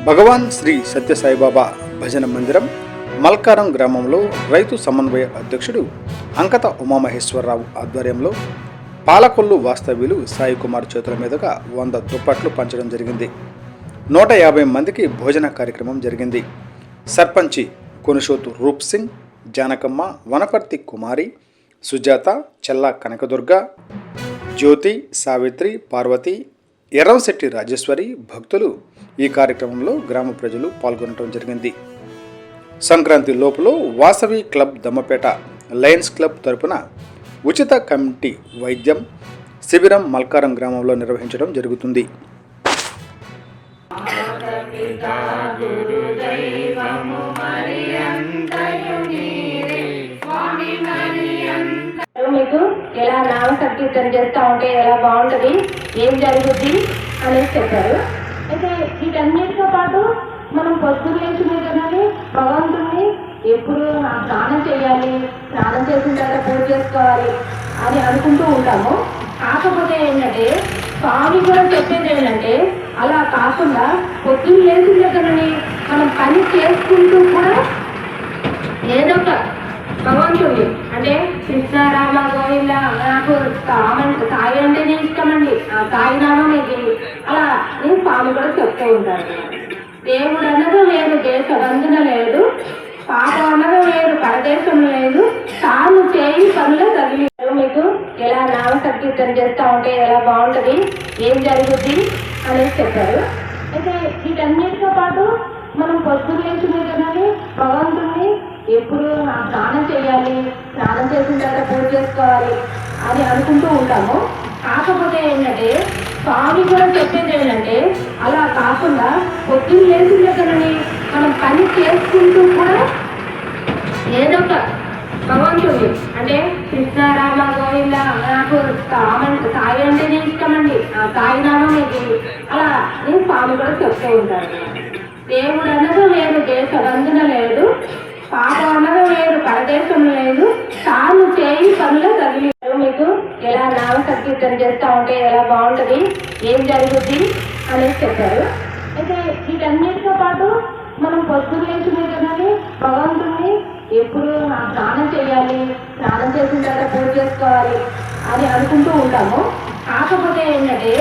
భగవాన్ శ్రీ సత్యసాయిబాబా భజన మందిరం మల్కారం గ్రామంలో రైతు సమన్వయ అధ్యక్షుడు అంకత ఉమామహేశ్వరరావు ఆధ్వర్యంలో పాలకొల్లు వాస్తవ్యులు సాయి కుమార్ చేతుల మీదుగా 100 దుప్పట్లు పంచడం జరిగింది. 150 మందికి భోజన కార్యక్రమం జరిగింది. సర్పంచి కొనుషోతు రూప్ సింగ్, జానకమ్మ, వనపర్తి కుమారి, సుజాత, చెల్లా కనకదుర్గ, జ్యోతి, సావిత్రి, పార్వతి, ఎర్రంశెట్టి రాజేశ్వరి భక్తులు ఈ కార్యక్రమంలో గ్రామ ప్రజలు పాల్గొనడం జరిగింది. సంక్రాంతి లోపల Vasavi club Dammapeta Lions club తరపున ఉచిత కమిటీ వైద్యం శిబిరం మల్కారం గ్రామంలో నిర్వహించడం జరుగుతుంది. మీకు ఎలా నామ సంకీర్తన చేస్తూ ఉంటే ఎలా బాగుంటుంది, ఏం జరుగుద్ది అనేది చెప్పారు. అయితే వీటన్నిటితో పాటు మనం పొద్దున్న లేచి మీదనే భగవంతుడిని ఎప్పుడు స్నానం చేయాలి, స్నానం చేసిన తర్వాత పూజ చేసుకోవాలి అని అనుకుంటూ ఉంటాము. కాకపోతే ఏంటంటే స్వామి కూడా చెప్పేది ఏంటంటే అలా కాకుండా పొద్దున్న లేచిన దగ్గరని మనం పని చేసుకుంటూ కూడా ఏదో ఒక భగవంతుడి అంటే కృష్ణ రామ గోవింద నాకు సాయి అంటేనే ఇష్టమండి, సాయి నామం ఇది అలా నేను స్వామి కూడా చెప్తూ ఉంటాను. దేవుడు అన్నది వేరు, దేశబంధన లేదు, పాపం అన్నది వేరు, పరదేశం లేదు, తాను చేయి పనులు తగిలి మీకు ఎలా నామ సంకీర్తన చేస్తూ ఉంటే ఎలా బాగుంటుంది, ఏం జరుగుద్ది అనేది చెప్పారు. అయితే వీటన్నిటితో పాటు మనం పొద్దున్న లేచి మీదనే భగవంతుడిని ఎప్పుడు స్నానం చేయాలి, స్నానం చేసిన తర్వాత పూజ చేసుకోవాలి అని అనుకుంటూ ఉంటాము. కాకపోతే ఏంటంటే స్వామి కూడా చెప్పేది ఏంటంటే అలా కాకుండా పొద్దున్న లేచిన దగ్గరని మనం పని చేసుకుంటూ కూడా ఏదో ఒక భగవంతుడి అంటే కృష్ణ రామ గోవింద నాకు సాయి అంటేనే ఇష్టమండి, సాయి నామం ఇది అలా నేను స్వామి కూడా చెప్తూ ఉంటాను. దేవుడు అన్నది వేరు, దేశబంధన లేదు, పాపం అన్నది వేరు, పరదేశం లేదు, తాను చేయి పనులు తగిలి మీకు ఎలా నామ సంకీర్తన చేస్తూ ఉంటే ఎలా బాగుంటుంది, ఏం జరుగుద్ది అనేది చెప్పారు. అయితే వీటన్నిటితో పాటు మనం పొద్దున్న లేచి మీదనే భగవంతుడిని ఎప్పుడు స్నానం చేయాలి, స్నానం చేసిన తర్వాత పూజ చేసుకోవాలి అని అనుకుంటూ ఉంటాము. కాకపోతే ఏంటంటే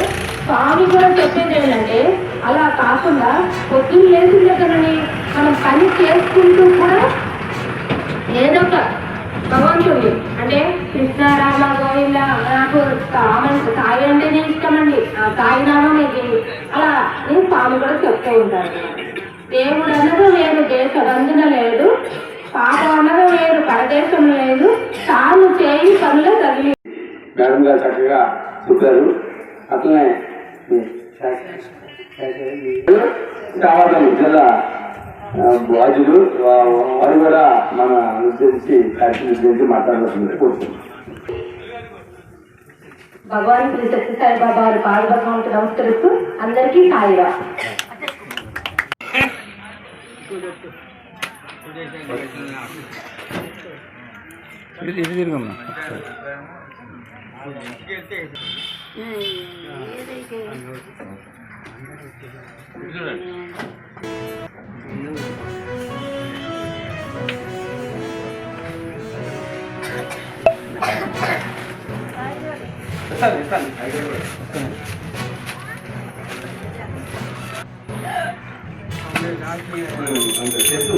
స్వామి కూడా చెప్పేది ఏంటంటే అలా కాకుండా పొద్దున్న లేచిన దగ్గరని మనం పని చేసుకుంటూ కూడా ఏదో ఒక భగవంతుడి అంటే కృష్ణ రామ గోవింద నాకు సాయి అంటేనే ఇష్టమండి, సాయి నామం ఇది అలా నేను స్వామి కూడా చెప్తూ ఉంటాను. దేవుడు అన్నది వేరు, దేశబంధన లేదు, పాపం అన్నది వేరు, పరదేశం లేదు, తాను చేయి పనులు తగిలి మేడం గారు చక్కగా చెప్పారు. అట్లనే జిల్లా బాధ్యులు వారు కూడా మన ఉద్దేశించి కార్యక్రమం మాట్లాడాల్సింది కూర్చుంది. భగవాన్ శ్రీ సత్యసాయి బాబా వారి పాదభగవంతు నమస్కరిస్తూ అందరికీ సాయిరా. చేస్తూ